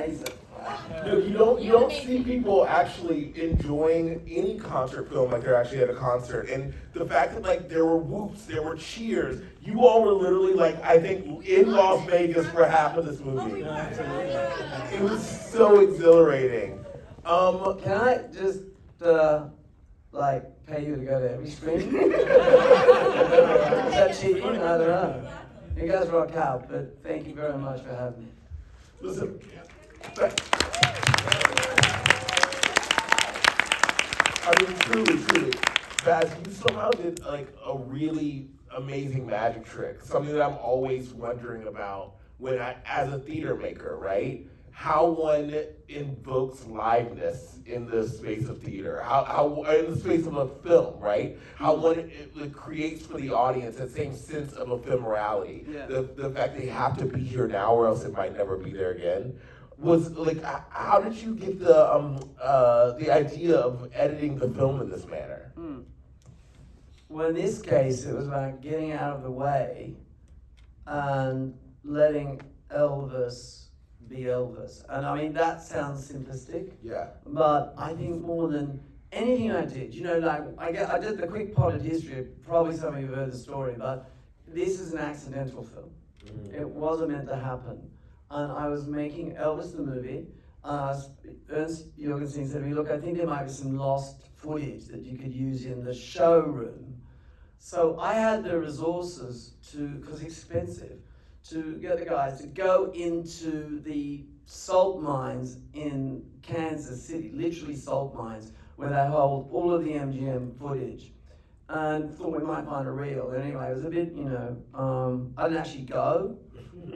amazing. No, you don't see people actually enjoying any concert film like they're actually at a concert. And the fact that like there were whoops, there were cheers. You all were literally like I think in Las Vegas for half of this movie. It was so exhilarating. Can I just like pay you to go to every screening? Is that cheating? I don't know. You guys rock out, but thank you very much for having me. Listen, I mean, truly, Baz, you somehow did like a really amazing magic trick. Something that I'm always wondering about when as a theater maker, right? How one invokes liveness in the space of theater, how in the space of a film, right? How one it creates for the audience that same sense of ephemerality. Yeah. The fact they have to be here now or else it might never be there again. Was like, how did you get the idea of editing the film in this manner? Well, in this case, it was about getting out of the way and letting Elvis be Elvis. And I mean, that sounds simplistic. Yeah. But I think more than anything I did, like I did the quick potted history. Probably some of you have heard the story, but this is an accidental film. It wasn't meant to happen. And I was making Elvis the movie. Ernst Jorgensen said to me, look, I think there might be some lost footage that you could use in the showroom. So I had the resources because it's expensive, to get the guys to go into the salt mines in Kansas City, literally salt mines, where they hold all of the MGM footage. And thought we might find a reel. Anyway, it was a bit, I didn't actually go,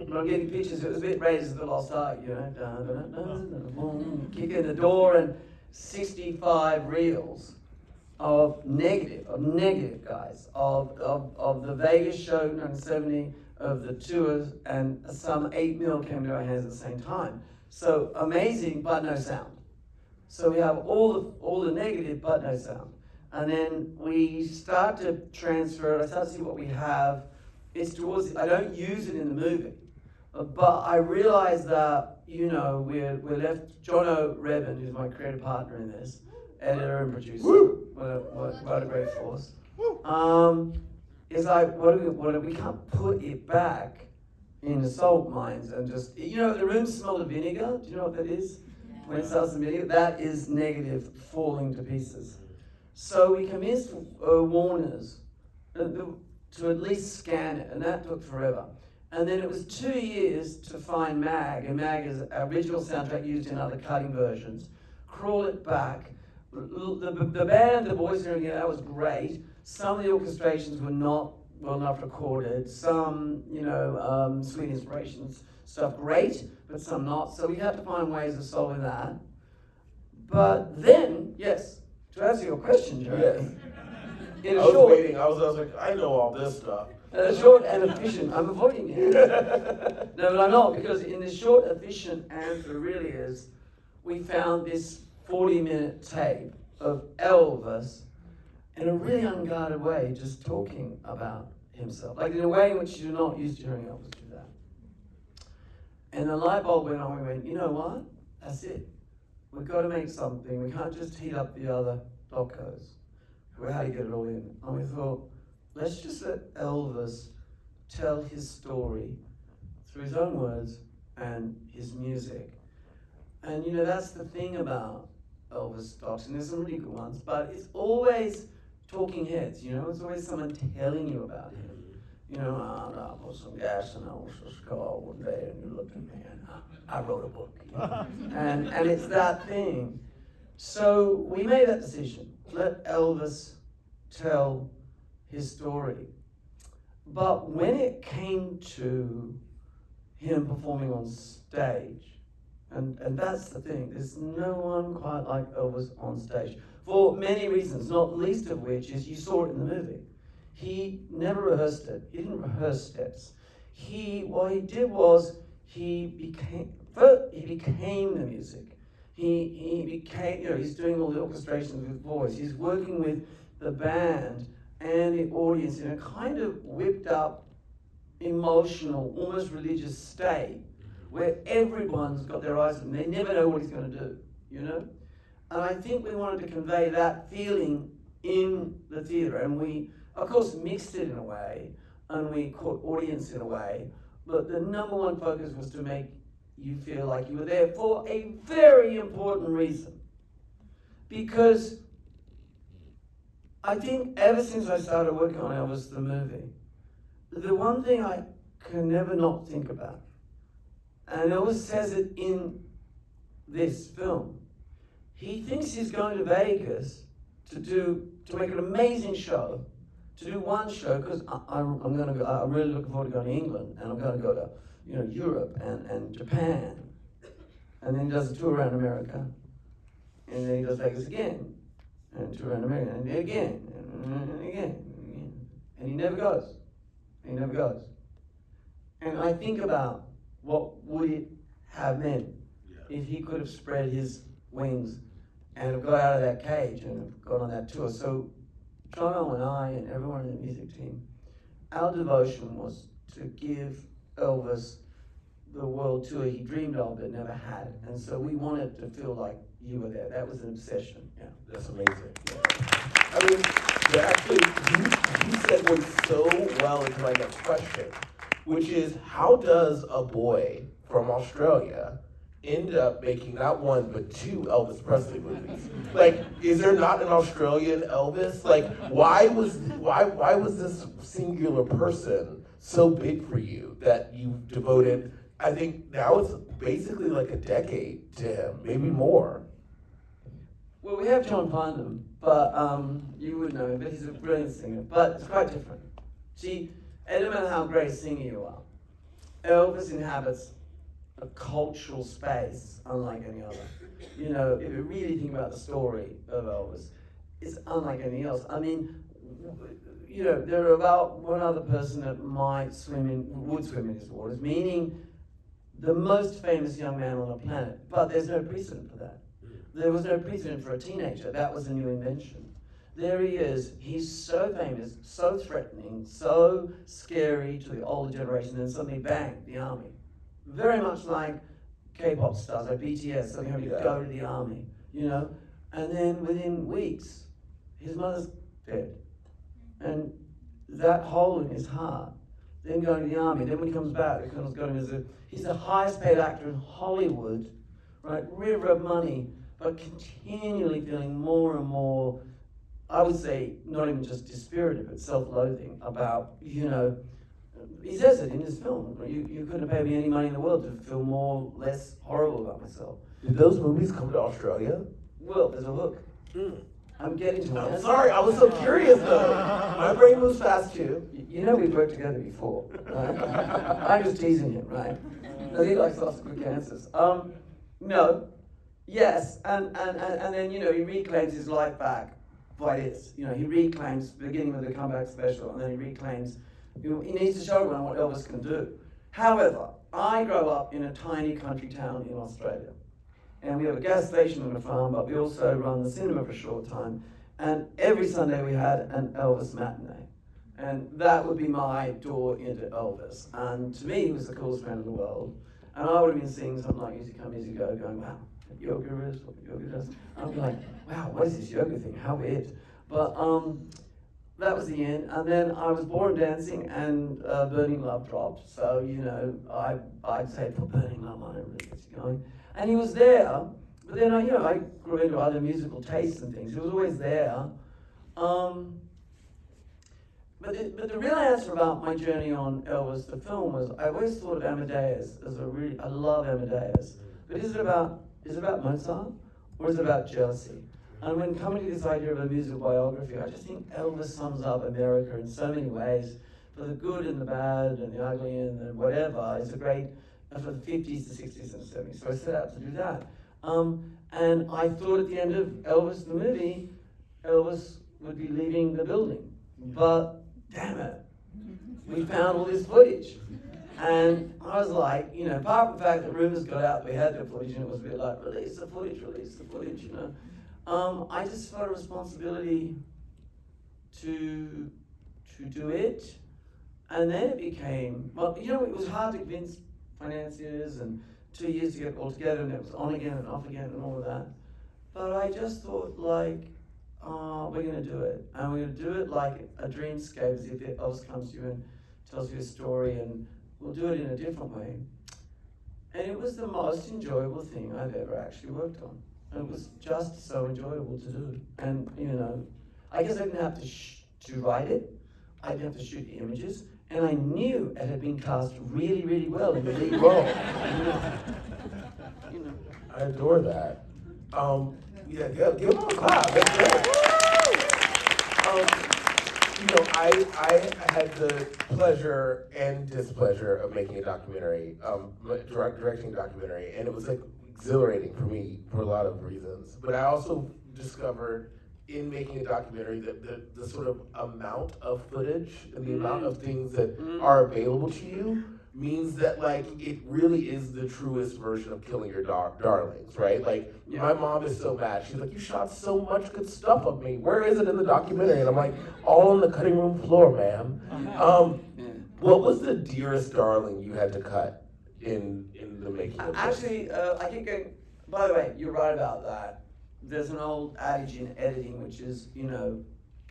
but I'm getting pictures. It was a bit Raiders of the Lost Ark, boom, kick in the door, and 65 reels of negative guys, of the Vegas show, 1970, of the tours, and some 8 mil came to our hands at the same time. So amazing, but no sound. So we have all the negative, but no sound. And then we start to transfer it. I start to see what we have. It's towards, I don't use it in the movie, but I realize that, we're left, Jono Revin, who's my creative partner in this, editor and producer. Woo! What a great force. It's like, we can't put it back in the salt mines and just, the room smell of vinegar. Do you know what that is? When it smells of vinegar, that is negative falling to pieces. So we convinced Warner's to at least scan it, and that took forever. And then it was 2 years to find Mag, and Mag is an original soundtrack used in other cutting versions. Crawl it back. The band, the voice and everything, that was great. Some of the orchestrations were not well enough recorded. Some, sweet inspirations stuff, great, but some not. So we had to find ways of solving that. But then, yes, to answer your question, Jeremy, yes. I was waiting. I was like, I know all this stuff. Short and efficient. I'm avoiding it. No, but I'm not, because in this short, efficient answer really is, we found this 40-minute tape of Elvis in a really unguarded way, just talking about himself, like in a way in which you're not used to hearing Elvis do that. And the light bulb went on. We went, you know what? That's it. We've got to make something. We can't just heat up the other docos. How do you get it all in? And we thought, let's just let Elvis tell his story through his own words and his music. And that's the thing about Elvis docs, and there's some really good ones, but it's always talking heads, it's always someone telling you about him. I put some gas and I was just go one day and you looked at me and I wrote a book. And it's that thing. So we made that decision. Let Elvis tell his story. But when it came to him performing on stage, and that's the thing, there's no one quite like Elvis on stage. For many reasons, not least of which is you saw it in the movie. He never rehearsed it. He didn't rehearse steps. What he did was he became the music. He became, he's doing all the orchestrations with voice. He's working with the band and the audience in a kind of whipped up, emotional, almost religious state where everyone's got their eyes on him. They never know what he's going to do, you know? And I think we wanted to convey that feeling in the theatre, and we, of course, mixed it in a way, and we caught audience in a way, but the number one focus was to make you feel like you were there for a very important reason. Because I think ever since I started working on Elvis the movie, the one thing I can never not think about, and Elvis says it in this film, he thinks he's going to Vegas to make an amazing show, to do one show, because I'm really looking forward to going to England, and I'm going to go to Europe and Japan, and then he does a tour around America, and then he does Vegas again, and tour around America, and again, and again, and he never goes. He never goes. And I think about what would it have meant if he could have spread his wings and have got out of that cage and have gone on that tour. So Jono and I and everyone in the music team, our devotion was to give Elvis the world tour he dreamed of but never had. And so we wanted to feel like you were there. That was an obsession. Yeah. That's amazing. Yeah. I mean, actually, you segued so well into my next question, which is, how does a boy from Australia end up making not one but two Elvis Presley movies? Like, is there not an Australian Elvis? Like, why was this singular person so big for you that you devoted, I think now it's basically like a decade to him, maybe more? Well, we have John Farnham, but you would know him, but he's a brilliant singer, but it's quite different. See, it doesn't matter how great a singer you are, Elvis inhabits a cultural space unlike any other. You know, if you really think about the story of Elvis, it's unlike anything else. I mean, you know, there are about one other person that would swim in his waters, meaning the most famous young man on the planet, but there's no precedent for that. There was no precedent for a teenager. That was a new invention. There he is. He's so famous, so threatening, so scary to the older generation, and suddenly, bang, the army. Very much like K-pop stars, like BTS, suddenly having to go to the army, you know? And then within weeks, his mother's dead. And that hole in his heart, then going to the army, then when he comes back, the colonel's got him he's the highest paid actor in Hollywood, right? River of money, but continually feeling more and more, I would say, not even just dispirited, but self-loathing about, you know, he says it in his film, you couldn't have paid me any money in the world to feel less horrible about myself. Did those movies come to Australia? Well, there's a hook. I'm getting to it. I'm sorry, I was so curious though. My brain moves fast too. You know we've worked together before, right? I'm just teasing him, right? No, he likes lots of good cancers. No, yes, and then, you know, he reclaims his life back by this. You know, he reclaims, beginning with the comeback special, and then he reclaims, he needs to show everyone what Elvis can do. However, I grew up in a tiny country town in Australia. And we have a gas station and a farm, but we also run the cinema for a short time. And every Sunday we had an Elvis matinee. And that would be my door into Elvis. And to me, he was the coolest man in the world. And I would have been singing something like Easy Come, Easy Go, going, wow, yoga is what yoga does. And I'd be like, wow, what is this yoga thing? How weird. But that was the end. And then I was born dancing, and Burning Love dropped. So, you know, I'd say put Burning Love on, it really gets you going. And he was there, but then I grew into other musical tastes and things. He was always there. But the real answer about my journey on Elvis, the film, was I always thought of Amadeus as I love Amadeus. But is it about Mozart, or is it about jealousy? And when coming to this idea of a musical biography, I just think Elvis sums up America in so many ways, for the good and the bad and the ugly and the whatever. It's a great, for the 50s, the 60s, and the 70s. So I set out to do that. And I thought at the end of Elvis the movie, Elvis would be leaving the building. But damn it, we found all this footage. And I was like, you know, apart from the fact that rumors got out we had the footage, and it was a bit like, release the footage, you know. I just felt a responsibility to do it. And then it became, well, you know, it was hard to convince financiers and 2 years to get it all together, and it was on again and off again and all of that. But I just thought, like, we're going to do it. And we're going to do it like a dreamscape, as if Elvis comes to you and tells you a story, and we'll do it in a different way. And it was the most enjoyable thing I've ever actually worked on. And it was just so enjoyable to do. And, you know, I guess I didn't have to write it. I didn't have to shoot the images. And I knew it had been cast really, really well in the lead role. You know. I adore that. Yeah, give them a clap. That's great. You know, I had the pleasure and displeasure of making a documentary, directing a documentary, and it was like exhilarating for me for a lot of reasons. But I also discovered in making a documentary that the sort of amount of footage and the amount of things that are available to you means that, like, it really is the truest version of killing your darlings, right? Like, my mom is so mad. She's like, you shot so much good stuff of me. Where is it in the documentary? And I'm like, all on the cutting room floor, ma'am. What was the dearest darling you had to cut in the making of this? Actually, I keep going, by the way, you're right about that. There's an old adage in editing, which is, you know,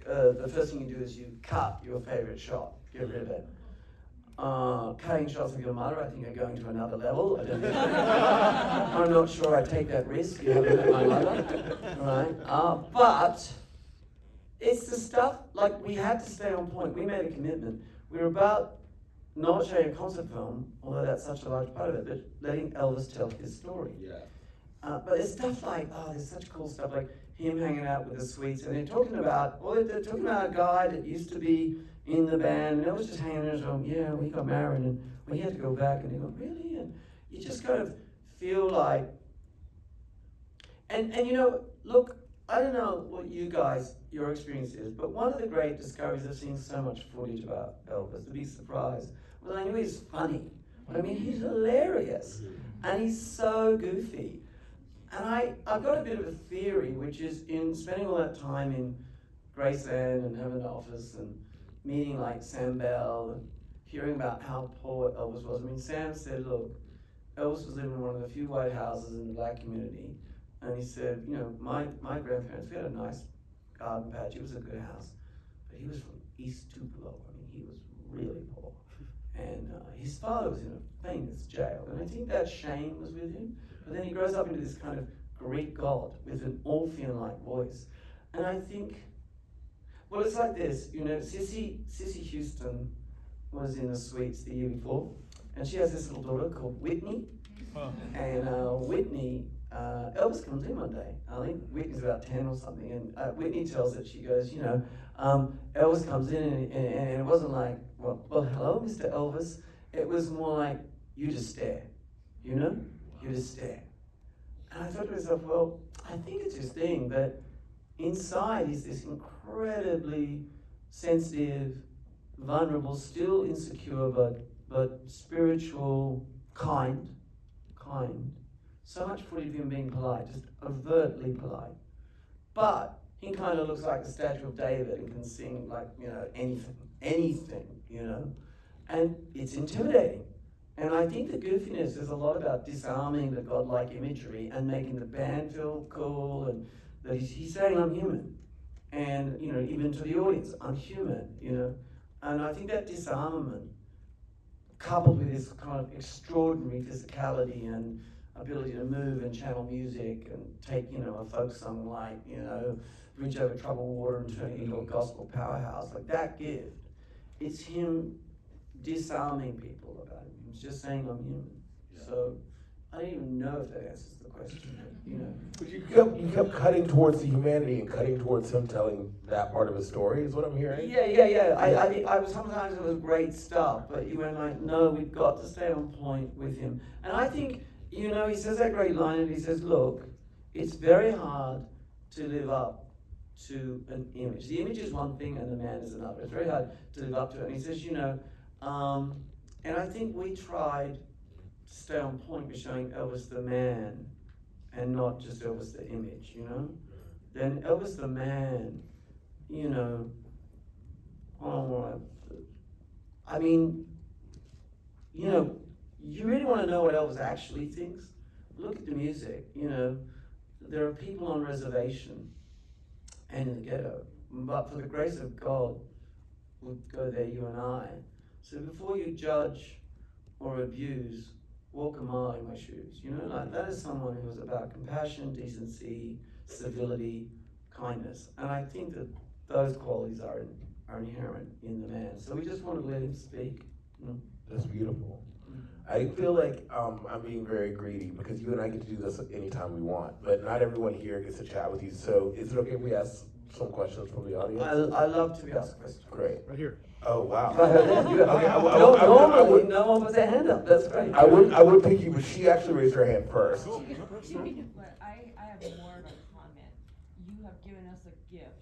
the first thing you do is you cut your favorite shot, get rid of it. Cutting shots of your mother, I think, are going to another level. I'm not sure I take that risk, you know, with my mother, right? But it's the stuff, like, we had to stay on point. We made a commitment. We were about not showing a concert film, although that's such a large part of it, but letting Elvis tell his story. Yeah. But there's stuff like, there's such cool stuff like him hanging out with the Sweets, and they're talking about a guy that used to be in the band, and it was just hanging there, so yeah, we got married, and we had to go back, and he go, really? And you just kind of feel like, and you know, look, I don't know what your experience is, but one of the great discoveries of seeing so much footage about Elvis, the big surprise, was I knew he's funny, but I mean, he's hilarious, and he's so goofy. And I've got a bit of a theory, which is in spending all that time in Graceland and having an office and meeting like Sam Bell and hearing about how poor Elvis was. I mean, Sam said, look, Elvis was living in one of the few white houses in the black community. And he said, you know, my grandparents, we had a nice garden patch. It was a good house. But he was from East Tupelo. I mean, he was really poor. And his father was in a famous jail. And I think that shame was with him. But then he grows up into this kind of Greek god with an Orphean-like voice. And I think, well, it's like this, you know, Cissy Houston was in the Sweets the year before, and she has this little daughter called Whitney. And Whitney, Elvis comes in one day. I think Whitney's about 10 or something, and Whitney tells it, she goes, you know, Elvis comes in, and it wasn't like, well, hello, Mr. Elvis. It was more like, you just stare, you know? You just stare. And I thought to myself, well, I think it's his thing that inside he's this incredibly sensitive, vulnerable, still insecure, but spiritual, kind. So much footage of him being polite, just overtly polite. But he kind of looks like the statue of David and can sing like, you know, anything, you know. And it's intimidating. And I think the goofiness is a lot about disarming the godlike imagery and making the band feel cool, and that he's saying, I'm human. And, you know, even to the audience, I'm human, you know. And I think that disarmament, coupled with this kind of extraordinary physicality and ability to move and channel music and take, you know, a folk song like, you know, Bridge Over Troubled Water and turn it into a gospel powerhouse, like that gift, it's him disarming people about it. He's just saying I'm human. Yeah. So I don't even know if that answers the question, you know. But you kept cutting towards the humanity and cutting towards him telling that part of his story, is what I'm hearing? Yeah. I was, sometimes it was great stuff, but you went like, no, we've got to stay on point with him. And I think, you know, he says that great line, and he says, look, it's very hard to live up to an image. The image is one thing and the man is another. It's very hard to live up to it. And he says, you know, and I think we tried to stay on point with showing Elvis the man and not just Elvis the image, you know? Then Elvis the man, you know, I mean, you know, you really want to know what Elvis actually thinks? Look at the music. You know, there are people on reservation and in the ghetto, but for the grace of God, would go there, you and I. So before you judge or abuse, walk a mile in my shoes. You know, like that is someone who is about compassion, decency, civility, kindness. And I think that those qualities are inherent in the man. So we just want to let him speak. That's beautiful. I feel like I'm being very greedy because you and I get to do this anytime we want, but not everyone here gets to chat with you. So is it okay if we ask some questions from the audience? I love to be asked questions. Great. Right here. Oh, wow. Normally, no one puts their hand up. That's great. I would pick you, but she actually raised her hand first. Cool. But I have more of a comment. You have given us a gift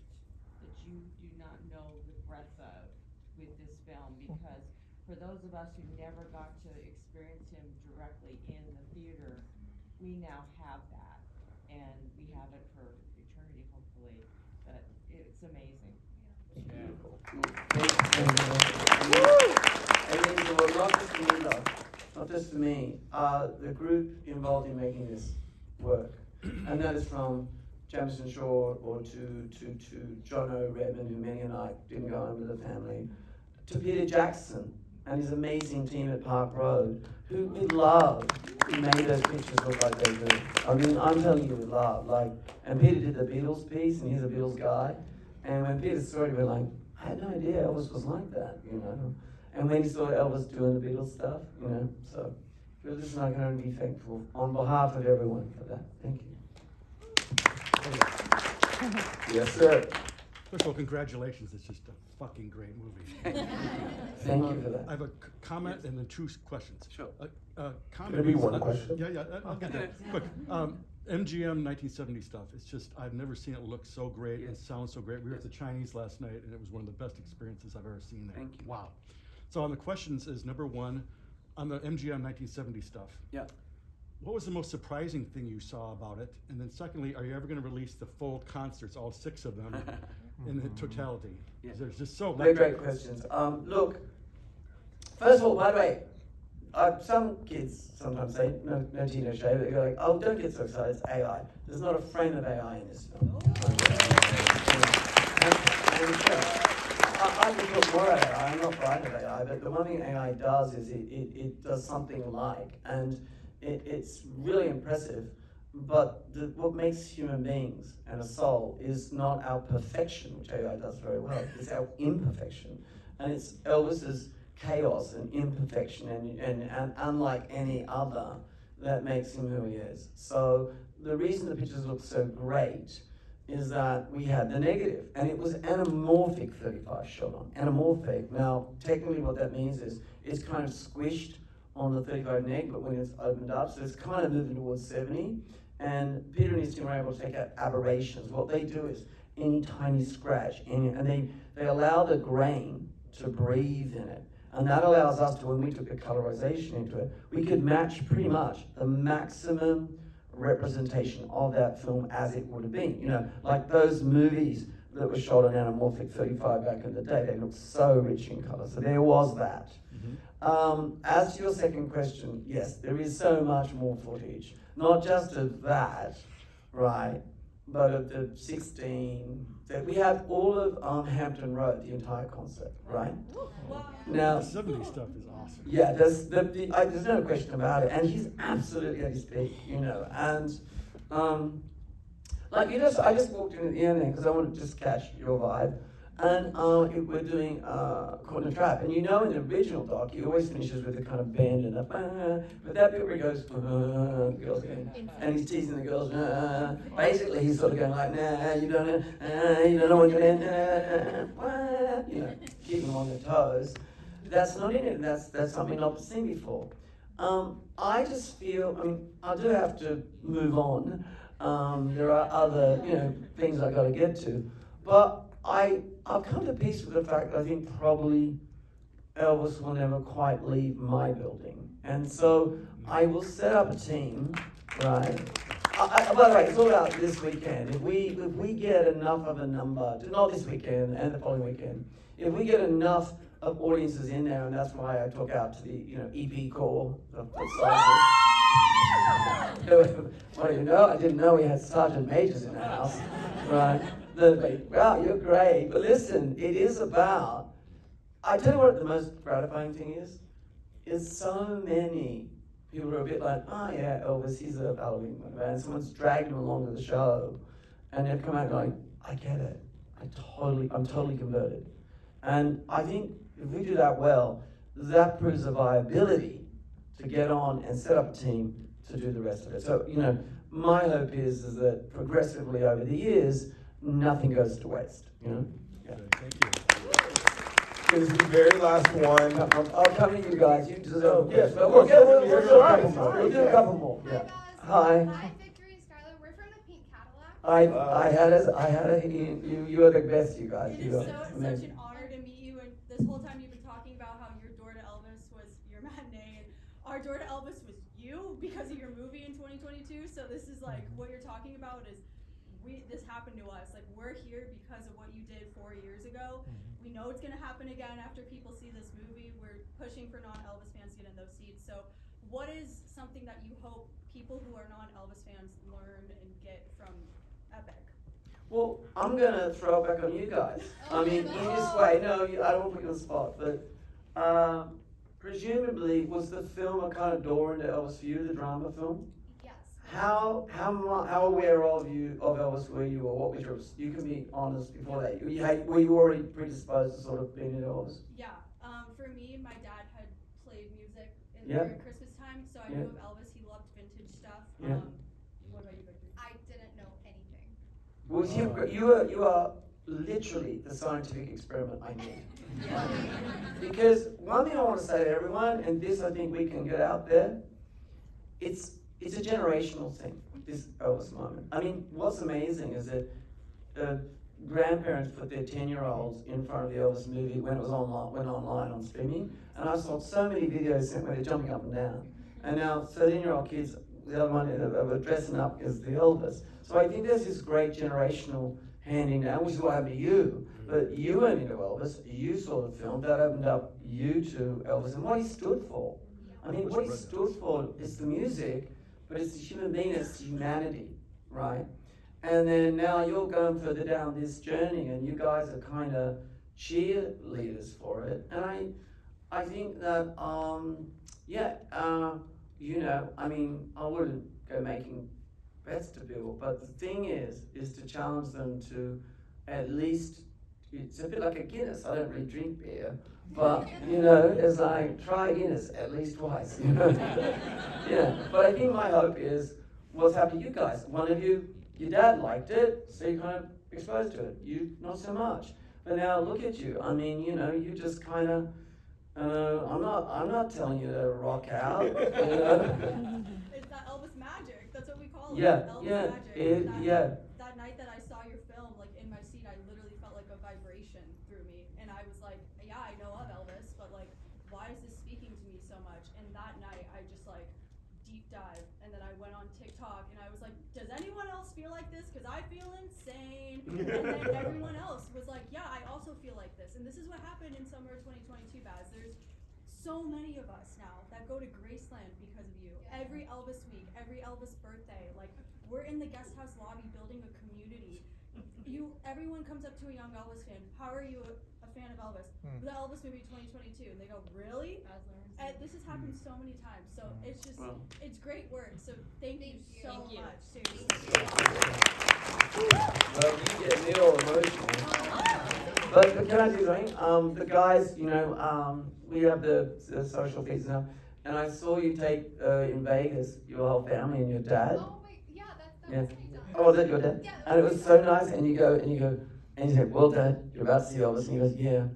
that you do not know the breadth of with this film, because for those of us who never got to experience him directly in the theater, we now have that, and we have it for eternity, hopefully. But it's amazing. Beautiful. And then, well, not just for me though, not just for me, the group involved in making this work, and that is from Jamison Shaw or to John O. Redmond, who many and I didn't go on with the family, to Peter Jackson and his amazing team at Park Road, who with love made those pictures look like they do. I mean, I'm telling you with love, like, and Peter did the Beatles piece, and he's a Beatles guy, and when Peter saw it, he was like, I had no idea Elvis was like that, you know. And when he saw Elvis doing the Beatles stuff, you know, so we're just not going to be thankful on behalf of everyone for that. Thank you. Yes, sir. First of all, congratulations. It's just a fucking great movie. Thank you for that. I have a comment and then two questions. Sure. Comment. Can it be one question? Yeah, I'll get that. Quick. MGM 1970 stuff. It's just, I've never seen it look so great and sound so great. We were at the Chinese last night, and it was one of the best experiences I've ever seen there. Thank you. Wow. So on the questions is, number one, on the MGM 1970 stuff. Yeah. What was the most surprising thing you saw about it? And then secondly, are you ever going to release the full concerts, all 6 of them, in the totality? Yeah. There's just so Very great questions. Look, first of all, by the way, some kids sometimes say, no teenage shade, they go like, oh, don't get so excited, it's AI. There's not a frame of AI in this film. I can put more AI, I'm not frightened of AI, but the one thing AI does is it does something like, and it's really impressive, but what makes human beings and a soul is not our perfection, which AI does very well, it's our imperfection. And it's Elvis's chaos and imperfection and unlike any other that makes him who he is. So the reason the pictures look so great is that we had the negative, and it was anamorphic 35 shot on. Anamorphic. Now, technically what that means is it's kind of squished on the 35 neg, but when it's opened up, so it's kind of moving towards 70. And Peter and his team were able to take out aberrations. What they do is any tiny scratch, and they allow the grain to breathe in it. And that allows us to, when we took the colorization into it, we could match pretty much the maximum representation of that film as it would have been. You know, like those movies that were shot on anamorphic 35 back in the day, they looked so rich in color. So there was that. As to your second question, yes, there is so much more footage, not just of that, right, but of the 16, that we have all of Hampton Road, the entire concert, right? Now, the 70 stuff is awesome. yeah, there's no question about it, and he's absolutely at his peak, you know, and like I just walked in at the end because I wanted to just catch your vibe, and we're doing Caught in a Trap, and you know in the original doc he always finishes with a kind of bend and a but that bit where he goes girls going, and he's teasing the girls, basically he's sort of going like, nah, you don't know what you're doing, you know, keeping them on their toes. That's not in it. That's something not seen before. I just feel, I mean, I do have to move on. There are other, things I got to get to, but I've come to peace with the fact that I think probably Elvis will never quite leave my building, and so I will set up a team, right? By the way, it's all about this weekend. If we get enough of a number, not this weekend and the following weekend, if we get enough of audiences in there, and that's why I took out to the, EPiC call, the sergeant. Well, I didn't know we had sergeant majors in the house, right? Wow, you're great. But listen, it is about, I tell you what the most gratifying thing is so many people are a bit like, oh yeah, Elvis, he's a Halloween man. Someone's dragged him along to the show, and they've come out going, I get it. I'm totally converted. And I think if we do that well, that proves a viability to get on and set up a team to do the rest of it. So, my hope is that progressively over the years, nothing goes to waste, Yeah. Thank you. This is the very last one. I'll come to you guys. You deserve Yes, but we'll get we'll some do here. a couple more. Sorry. We'll do a couple more. Hi, Yeah. Baz. Hi. Hi, Victory and Skylar. We're from the Pink Cadillac. You are the best, you guys. It You is are such amazing. an honor to meet you, and this whole time you've been talking about how your door to Elvis was your matinee, and our door to Elvis was you because of your movie in 2022. So this is like what you're talking about is this happened to us. Like we're here because of what you did 4 years ago. We know it's gonna happen again after people see this movie. We're pushing for non-Elvis fans to get in those seats. So what is something that you hope people who are non-Elvis fans learn and get from EPiC? Well, I'm gonna throw it back on you guys. I mean, in this way, no, I don't want to put you on the spot, but presumably, was the film a kind of door into Elvis for you, the drama film? Yes. How aware of Elvis were you, or what was your? You can be honest before that. Were you already predisposed to sort of being into Elvis? Yeah. For me, my dad had played music Yeah. during Christmas time, so I Yeah. knew of Elvis. He loved vintage stuff. Yeah. What about you, Victor? I didn't know anything. Was you are literally the scientific experiment I need. Because one thing I want to say to everyone, and this I think we can get out there, it's a generational thing, this Elvis moment. I mean, what's amazing is that grandparents put their 10-year-olds in front of the Elvis movie when it was went online on streaming, and I saw so many videos sent where they're jumping up and down. And now 13-year-old kids, the other one, are dressing up as the Elvis. So I think there's this great generational handing down, which is what happened to you. But you went into Elvis, you saw the film, that opened up you to Elvis and what he stood for. I mean, what he stood for is the music, but it's the human being, it's humanity, right? And then now you're going further down this journey, and you guys are kind of cheerleaders for it. And I think that, I mean, I wouldn't go making bets to people, but the thing is to challenge them to at least, it's a bit like a Guinness. I don't really drink beer, but it's like, try Guinness at least twice, Yeah, but I think my hope is what's happened to you guys. One of you, your dad liked it, so you kind of exposed to it. You, not so much. But now look at you. I mean, you just kind of, I'm not telling you to rock out, It's that Elvis magic. That's what we call it. Yeah, Elvis yeah, magic. That night that I saw your film, like in my seat, I literally felt like a vibration through me, and I was like, yeah, I know of Elvis, but like, why is this speaking to me so much? And that night, I just like deep dive, and then I went on TikTok, and I was like, does anyone else feel like this? Because I feel insane. And then everyone else was like, yeah, I also feel like this. And this is what happened in summer of 2022, Baz. There's so many of us now that go to Graceland because of you. Every Elvis week, every Elvis birthday, like we're in the guest house lobby building a community. Everyone comes up to a young Elvis fan. How are you a fan of Elvis? The Elvis movie 2022, and they go, really? Baz Luhrmann. And this has happened so many times, so it's just, Wow. it's great work. So thank you so Thank you. much. Seriously. Well, you get me all emotional. But can I do something? The guys, we have the social feeds now, and I saw you take in Vegas your whole family and your dad. Oh my, yeah, that Yeah. was my dad. Oh, was that your dad? Yeah, that And it was was my so dad. nice, and you said, well, Dad, you're about to see Elvis, and he goes, yeah,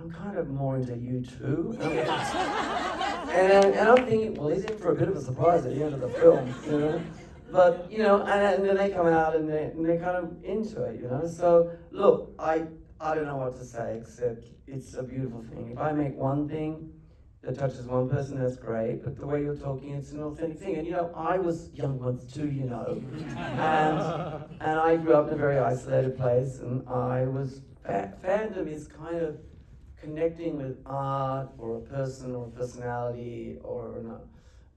I'm kind of more into you too. And I'm thinking, well, he's in for a bit of a surprise at the end of the film, But, and then they come out and they're kind of into it, So, look, I don't know what to say except it's a beautiful thing. If I make one thing that touches one person, that's great. But the way you're talking, it's an authentic thing. And I was young once too, and I grew up in a very isolated place, and I was fandom is kind of connecting with art or a person or a personality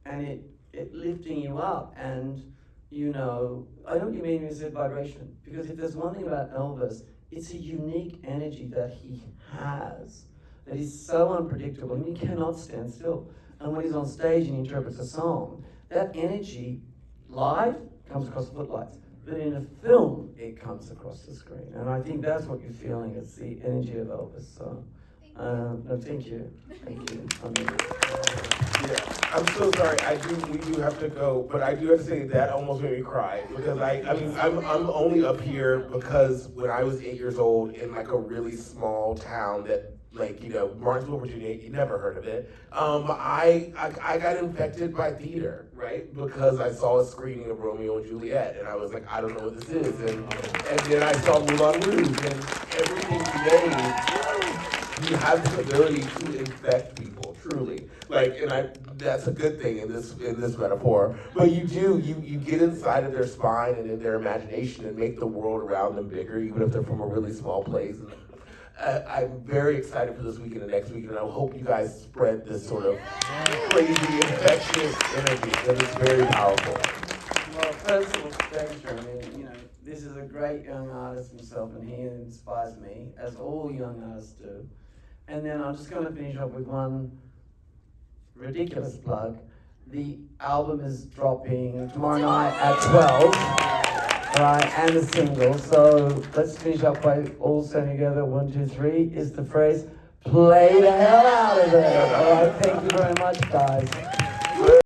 and it lifting you up. And I know what you mean when you said vibration, because if there's one thing about Elvis, it's a unique energy that he has that is so unpredictable, and he cannot stand still. And when he's on stage and he interprets a song, that energy live comes across the footlights, but in a film it comes across the screen. And I think that's what you're feeling, it's the energy of Elvis. So no, thank you. Yeah, I'm so sorry. We do have to go, but I do have to say that almost made me cry because I'm only up here because when I was 8 years old in like a really small town that Martinsville, Virginia, you never heard of it. I got infected by theater, right? Because I saw a screening of Romeo and Juliet, and I was like, I don't know what this is, and then I saw Moulin Rouge, and everything today. You have the ability to infect people, truly. That's a good thing in this metaphor. But you get inside of their spine and in their imagination and make the world around them bigger, even if they're from a really small place. And I'm very excited for this weekend and next weekend, and I hope you guys spread this sort of crazy, infectious energy, because it's very powerful. Well, first of all, thanks, Jeremy. This is a great young artist himself, and he inspires me, as all young artists do. And then I'm just going to finish off with one ridiculous plug. The album is dropping tomorrow night at 12, right? And the single. So let's finish up by all standing together. 1, 2, 3 is the phrase. Play the hell out of it. All right. Thank you very much, guys.